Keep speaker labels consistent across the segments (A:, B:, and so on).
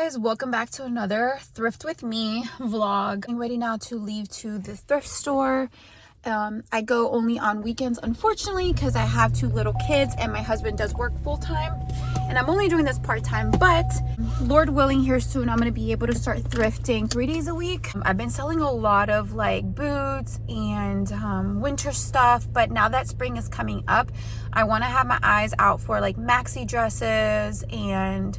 A: guys, welcome back to another Thrift with Me vlog. I'm ready now to leave to the thrift store. I go only on weekends, unfortunately, because I have two little kids and my husband does work full-time, and I'm only doing this part-time, but Lord willing, here soon I'm going to be able to start thrifting 3 days a week. I've been selling a lot of like boots and winter stuff, but now that spring is coming up, I want to have my eyes out for like maxi dresses and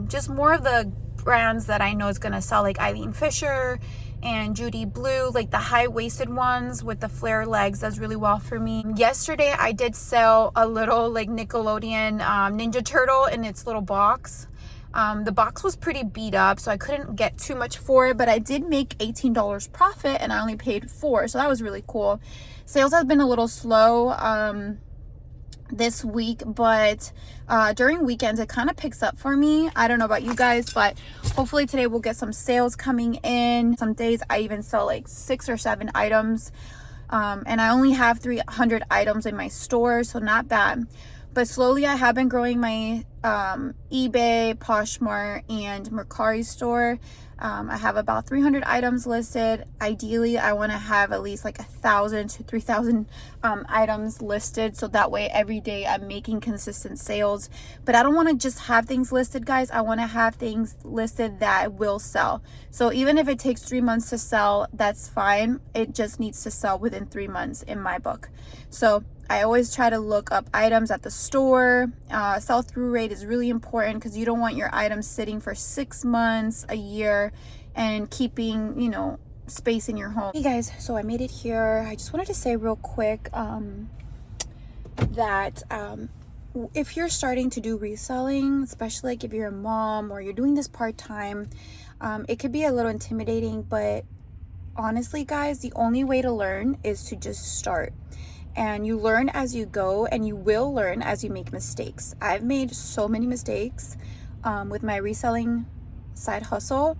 A: just more of the brands that I know is going to sell, like Eileen Fisher and Judy Blue, like the high-waisted ones with the flare legs. Does really well for me. Yesterday I did sell a little like Nickelodeon Ninja Turtle in its little box. The box was pretty beat up, so I couldn't get too much for it, but I did make $18 profit and I only paid $4, so that was really cool. Sales have been a little slow this week, but during weekends it kind of picks up for me. I don't know about you guys, but hopefully today we'll get some sales coming in. Some days I even sell like 6 or 7 items, and I only have 300 items in my store, so not bad. But slowly I have been growing my eBay, Poshmark, and Mercari store. I have about 300 items listed. Ideally, I want to have at least like 1,000 to 3,000 items listed, so that way every day I'm making consistent sales. But I don't want to just have things listed, guys. I want to have things listed that will sell. So even if it takes 3 months to sell, that's fine. It just needs to sell within 3 months in my book. So I always try to look up items at the store. Sell-through rate is really important because you don't want your items sitting for 6 months, a year, and keeping, you know, space in your home. Hey guys, so I made it here. I just wanted to say real quick that if you're starting to do reselling, especially like if you're a mom or you're doing this part-time, it could be a little intimidating, but honestly guys, the only way to learn is to just start. And you learn as you go, and you will learn as you make mistakes. I've made so many mistakes with my reselling side hustle,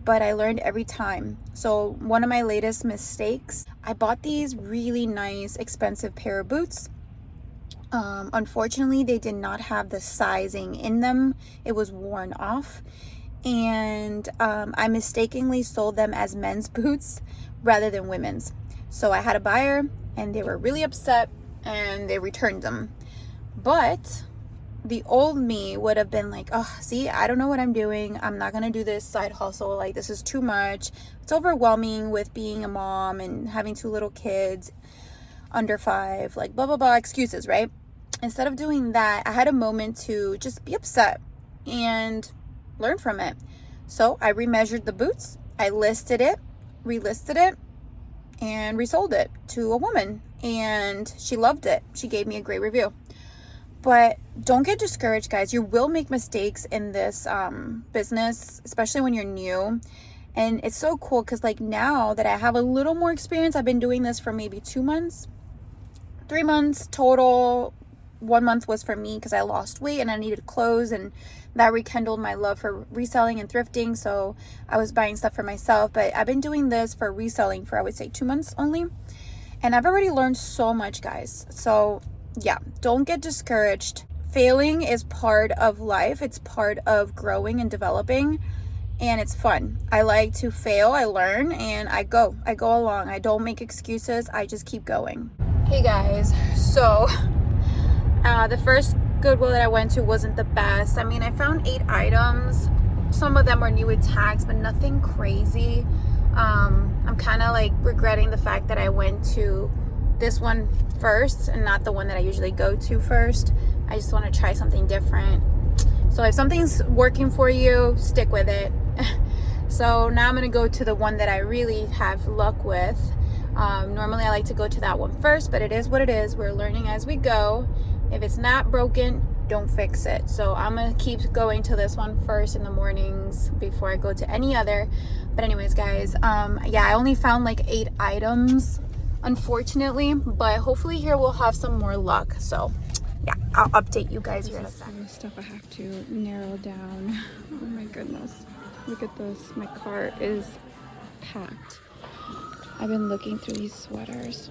A: but I learned every time. So one of my latest mistakes, I bought these really nice, expensive pair of boots. Unfortunately, they did not have the sizing in them. It was worn off. And I mistakenly sold them as men's boots rather than women's. So I had a buyer, and they were really upset, and they returned them. But the old me would have been like, oh, see, I don't know what I'm doing. I'm not gonna do this side hustle. Like, this is too much. It's overwhelming with being a mom and having 2 little kids under 5, like blah, blah, blah, excuses, right? Instead of doing that, I had a moment to just be upset and learn from it. So I remeasured the boots. I listed it, relisted it, and resold it to a woman, and she loved it. She gave me a great review. But don't get discouraged, guys. You will make mistakes in this business, especially when you're new. And it's so cool because like now that I have a little more experience, I've been doing this for maybe 2 months, 3 months total. 1 month was for me because I lost weight and I needed clothes, and that rekindled my love for reselling and thrifting, so I was buying stuff for myself. But I've been doing this for reselling for, I would say, 2 months only, and I've already learned so much, guys. So yeah, don't get discouraged. Failing is part of life. It's part of growing and developing, and it's fun. I like to fail, I learn, and I go along. I don't make excuses. I just keep going. Hey guys, so the first Goodwill that I went to wasn't the best. I mean, I found 8 items. Some of them were new with tags, but nothing crazy. I'm kind of like regretting the fact that I went to this one first and not the one that I usually go to first. I just want to try something different. So if something's working for you, stick with it. So now I'm going to go to the one that I really have luck with. Normally I like to go to that one first, but it is what it is. We're learning as we go. If it's not broken, don't fix it. So I'm gonna keep going to this one first in the mornings before I go to any other. But anyways, guys, yeah, I only found like 8 items, unfortunately, but hopefully here we'll have some more luck. So yeah, I'll update you guys here in a second.
B: Stuff I have to narrow down. Oh my goodness, look at this. My cart is packed. I've been looking through these sweaters.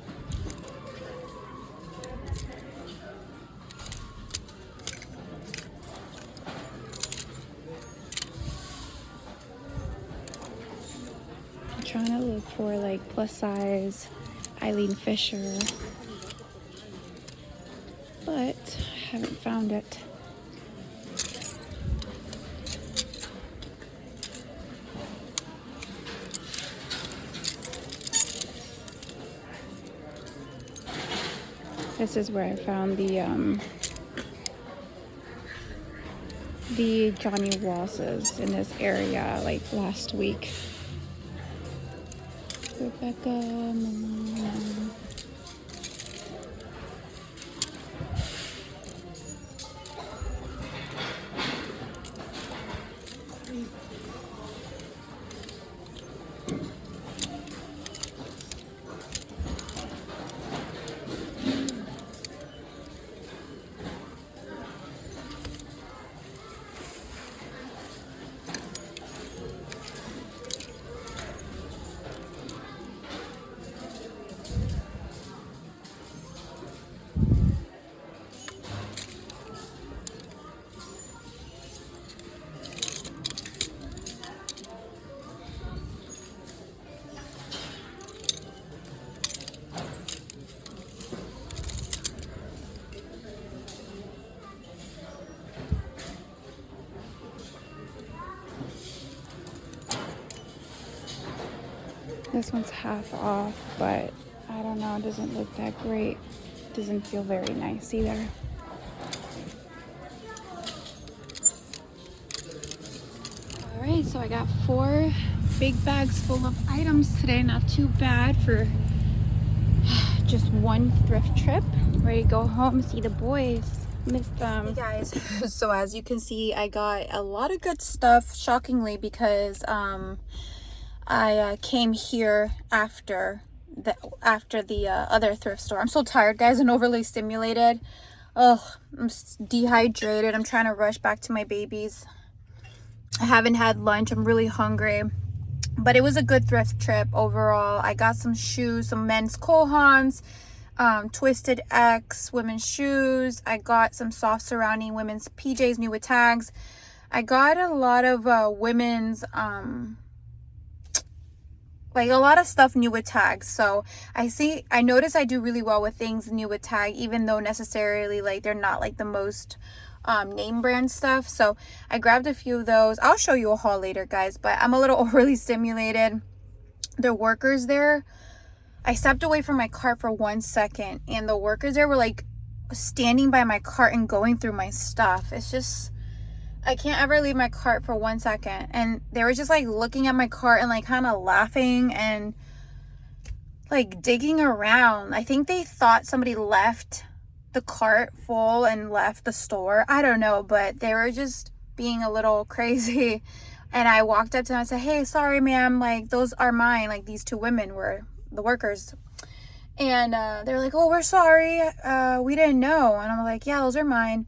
B: trying to look for like plus size Eileen Fisher, but I haven't found it. This is where I found the Johnny Walls in this area like last week. Rebecca. This one's half off, but I don't know, it doesn't look that great. Doesn't feel very nice either. All right, so I got 4 big bags full of items today. Not too bad for just one thrift trip. Ready to go home, see the boys. Miss them.
A: Hey guys, so as you can see, I got a lot of good stuff, shockingly, because I came here after the other thrift store. I'm so tired, guys, and overly stimulated. Ugh, I'm dehydrated. I'm trying to rush back to my babies. I haven't had lunch. I'm really hungry. But it was a good thrift trip overall. I got some shoes, some men's Kohans, Twisted X women's shoes. I got some soft surrounding women's PJs, new with tags. I got a lot of women's like a lot of stuff new with tags. So I notice I do really well with things new with tag, even though necessarily like they're not like the most name brand stuff. So I grabbed a few of those. I'll show you a haul later, guys, but I'm a little overly stimulated. The workers there, I stepped away from my cart for 1 second, and the workers there were like standing by my cart and going through my stuff. It's just, I can't ever leave my cart for 1 second. And they were just like looking at my cart and like kind of laughing and like digging around. I think they thought somebody left the cart full and left the store. I don't know, but they were just being a little crazy. And I walked up to them and said, "Hey, sorry, ma'am, like those are mine." Like these 2 women were the workers. And they're like, "Oh, we're sorry. We didn't know." And I'm like, "Yeah, those are mine."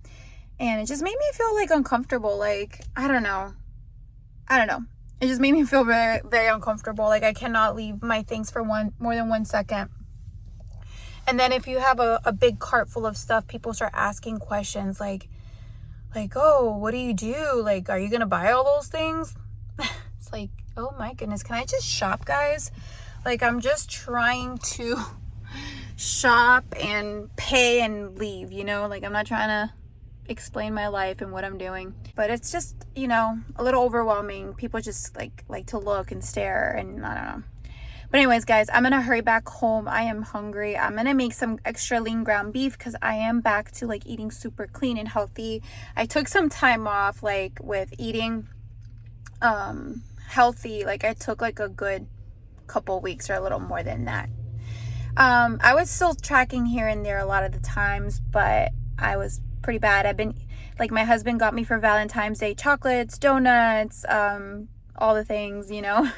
A: And it just made me feel like uncomfortable. Like, I don't know. It just made me feel very, very uncomfortable. Like I cannot leave my things for more than 1 second. And then if you have a big cart full of stuff, people start asking questions like, "Oh, what do you do? Like, are you going to buy all those things?" It's like, oh my goodness. Can I just shop, guys? Like, I'm just trying to shop and pay and leave, you know? Like, I'm not trying to explain my life and what I'm doing, but it's just, you know, a little overwhelming. People just like to look and stare, and I don't know. But anyways, guys, I'm gonna hurry back home. I am hungry. I'm gonna make some extra lean ground beef because I am back to like eating super clean and healthy. I took some time off like with eating healthy. Like I took like a good couple weeks or a little more than that. I was still tracking here and there a lot of the times, but I was pretty bad. I've been like, my husband got me for Valentine's Day chocolates, donuts, all the things, you know.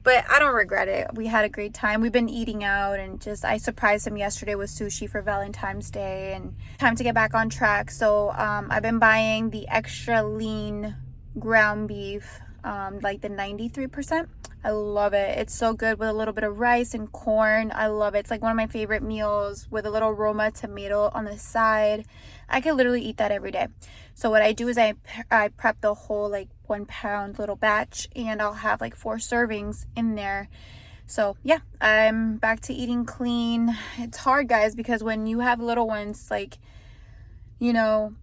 A: But I don't regret it. We had a great time. We've been eating out, and just I surprised him yesterday with sushi for Valentine's Day, and time to get back on track. So I've been buying the extra lean ground beef, like the 93%. I love it. It's so good with a little bit of rice and corn. I love it. It's like one of my favorite meals with a little Roma tomato on the side. I could literally eat that every day. So what I do is I prep the whole like 1 pound little batch, and I'll have like 4 servings in there. So yeah, I'm back to eating clean. It's hard, guys, because when you have little ones, like, you know,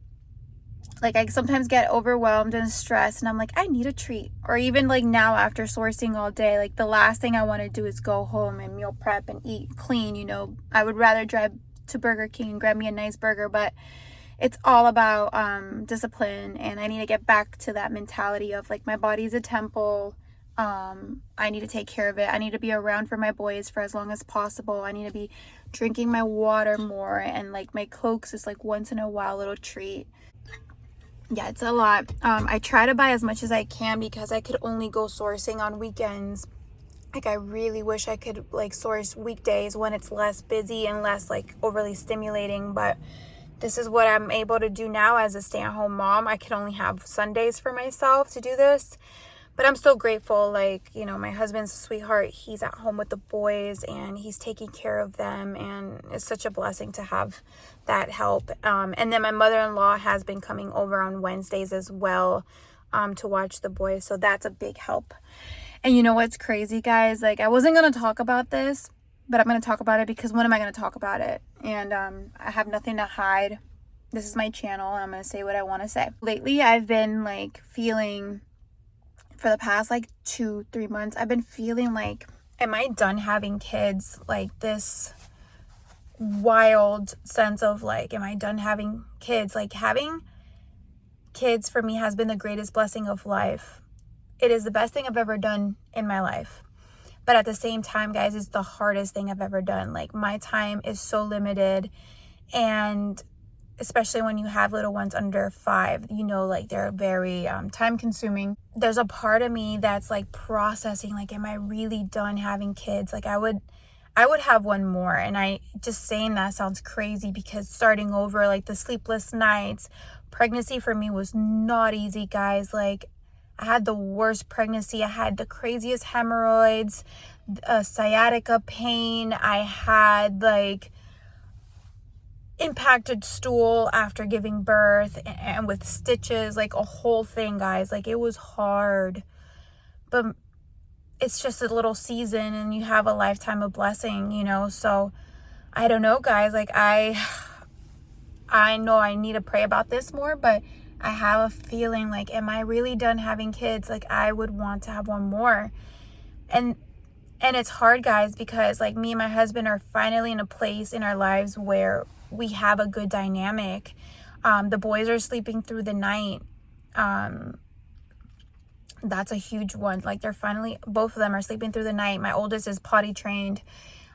A: like I sometimes get overwhelmed and stressed, and I'm like, I need a treat. Or even like now, after sourcing all day, like the last thing I want to do is go home and meal prep and eat clean. You know, I would rather drive to Burger King and grab me a nice burger, but it's all about discipline, and I need to get back to that mentality of like, my body's a temple. I need to take care of it. I need to be around for my boys for as long as possible. I need to be drinking my water more, and like my Cokes is like once in a while little treat. Yeah, it's a lot. I try to buy as much as I can because I could only go sourcing on weekends. Like, I really wish I could like source weekdays when it's less busy and less like overly stimulating, but this is what I'm able to do now as a stay-at-home mom. I can only have Sundays for myself to do this. But I'm so grateful, like, you know, my husband's a sweetheart. He's at home with the boys and he's taking care of them. And it's such a blessing to have that help. And then my mother-in-law has been coming over on Wednesdays as well to watch the boys. So that's a big help. And you know what's crazy, guys? Like, I wasn't going to talk about this, but I'm going to talk about it because when am I going to talk about it? And I have nothing to hide. This is my channel, and I'm going to say what I want to say. Lately, I've been like feeling, for the past like 2-3 months, I've been feeling like, am I done having kids? Like this wild sense of like, am I done having kids? Like, having kids for me has been the greatest blessing of life. It is the best thing I've ever done in my life. But at the same time, guys, it's the hardest thing I've ever done. Like, my time is so limited, and especially when you have little ones under 5, you know, like they're very time consuming. There's a part of me that's like processing, like, am I really done having kids? Like, I would have one more. And I just saying that sounds crazy because starting over, like the sleepless nights, pregnancy for me was not easy, guys. Like, I had the worst pregnancy. I had the craziest hemorrhoids, sciatica pain. I had like impacted stool after giving birth and with stitches, like a whole thing, guys. Like, it was hard, but it's just a little season and you have a lifetime of blessing, you know? So I don't know, guys. Like, I know I need to pray about this more, but I have a feeling like, am I really done having kids? Like, I would want to have one more. And it's hard, guys, because like me and my husband are finally in a place in our lives where we have a good dynamic. The boys are sleeping through the night. That's a huge one. Like, they're finally, both of them are sleeping through the night. My oldest is potty trained.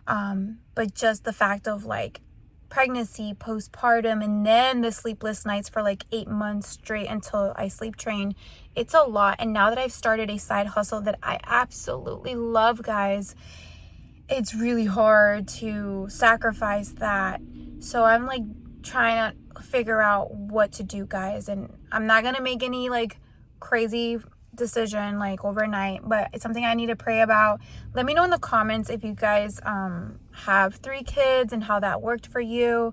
A: But just the fact of like pregnancy, postpartum, and then the sleepless nights for like 8 months straight until I sleep train, it's a lot. And now that I've started a side hustle that I absolutely love, guys, it's really hard to sacrifice that. So I'm like trying to figure out what to do, guys. And I'm not gonna make any like crazy decision like overnight, but it's something I need to pray about. Let me know in the comments if you guys have 3 kids and how that worked for you.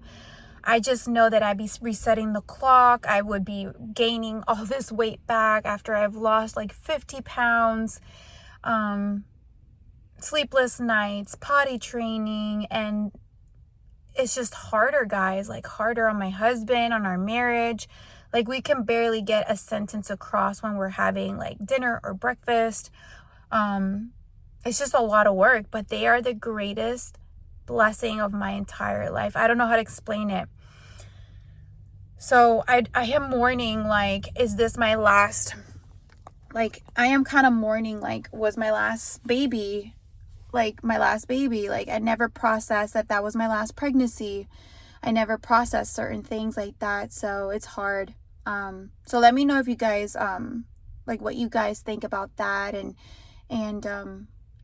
A: I just know that I'd be resetting the clock. I would be gaining all this weight back after I've lost like 50 pounds. Sleepless nights, potty training, and it's just harder, guys. Like, harder on my husband, on our marriage. Like, we can barely get a sentence across when we're having like dinner or breakfast. It's just a lot of work, but they are the greatest blessing of my entire life. I don't know how to explain it. So I am mourning, like, is this my last, like, I am kind of mourning, like, was my last baby, like, my last baby. Like, I never processed that was my last pregnancy. I never processed certain things like that. So it's hard. So let me know if you guys, like, what you guys think about that. And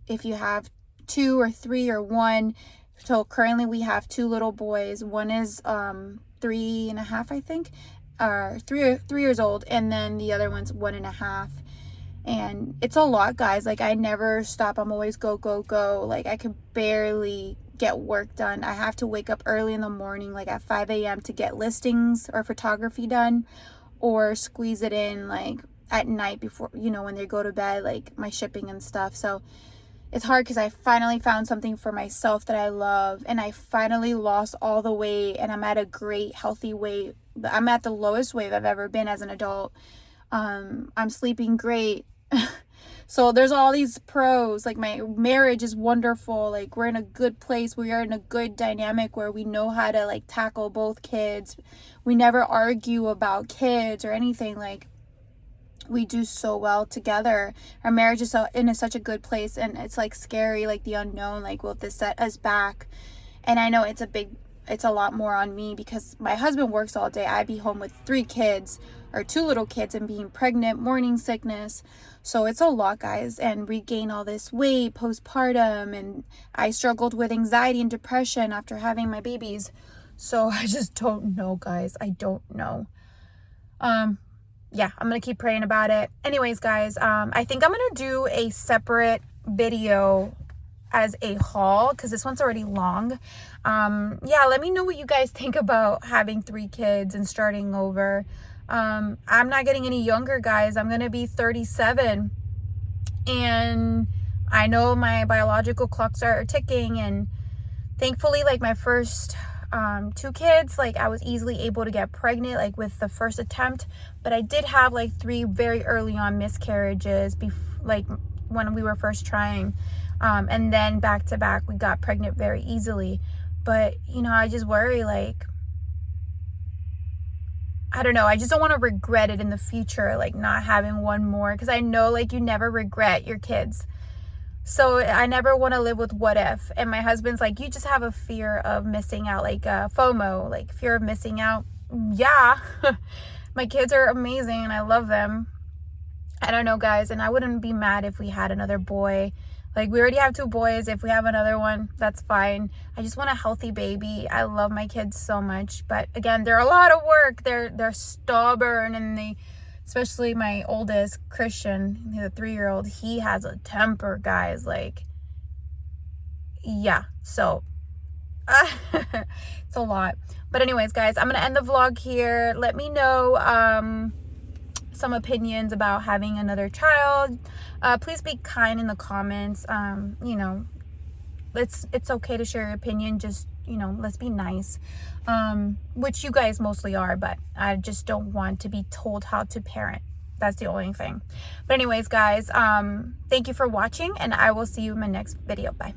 A: if you have 2 or 3 or 1. So currently we have 2 little boys. One is 3.5, I think, 3 years old, and then the other one's 1.5. And it's a lot, guys. Like, I never stop. I'm always go, go, go. Like, I could barely get work done. I have to wake up early in the morning, like at 5 a.m. to get listings or photography done, or squeeze it in like at night before, when they go to bed, like my shipping and stuff. So it's hard because I finally found something for myself that I love, and I finally lost all the weight, and I'm at a great healthy weight. I'm at the lowest weight I've ever been as an adult. I'm sleeping great. So there's all these pros. Like my marriage is wonderful. Like we're in a good place. We are in a good dynamic where we know how to like tackle both kids. We never argue about kids or anything. Like we do so well together. Our marriage is in such a good place, and it's like scary, like the unknown, like will this set us back? And I know it's a lot more on me because my husband works all day. I'd be home with 3 kids or 2 little kids and being pregnant, morning sickness. So it's a lot, guys, and regain all this weight postpartum. And I struggled with anxiety and depression after having my babies. So I just don't know, guys. I don't know. Yeah, I'm going to keep praying about it. Anyways, guys, I think I'm going to do a separate video as a haul because this one's already long. Yeah, let me know what you guys think about having 3 kids and starting over. I'm not getting any younger, guys. I'm going to be 37, and I know my biological clocks are ticking, and thankfully, like my first 2 kids, like I was easily able to get pregnant, like with the first attempt, but I did have like 3 very early on miscarriages like when we were first trying, and then back to back we got pregnant very easily. But I just worry, like I don't know, I just don't want to regret it in the future, like not having one more, because I know like you never regret your kids. So I never want to live with what if. And my husband's like, you just have a fear of missing out, like FOMO, like fear of missing out. Yeah, my kids are amazing and I love them. I don't know, guys, and I wouldn't be mad if we had another boy. Like we already have 2 boys. If we have another one, that's fine. I just want a healthy baby. I love my kids so much, but again, they're a lot of work. They're stubborn, and especially my oldest, Christian, the 3-year-old, he has a temper, guys. Like, yeah, so it's a lot. But anyways, guys, I'm gonna end the vlog here. Let me know some opinions about having another child. Please be kind in the comments. It's okay to share your opinion. Just let's be nice, which you guys mostly are, but I just don't want to be told how to parent. That's the only thing. But anyways, guys, thank you for watching, and I will see you in my next video. Bye.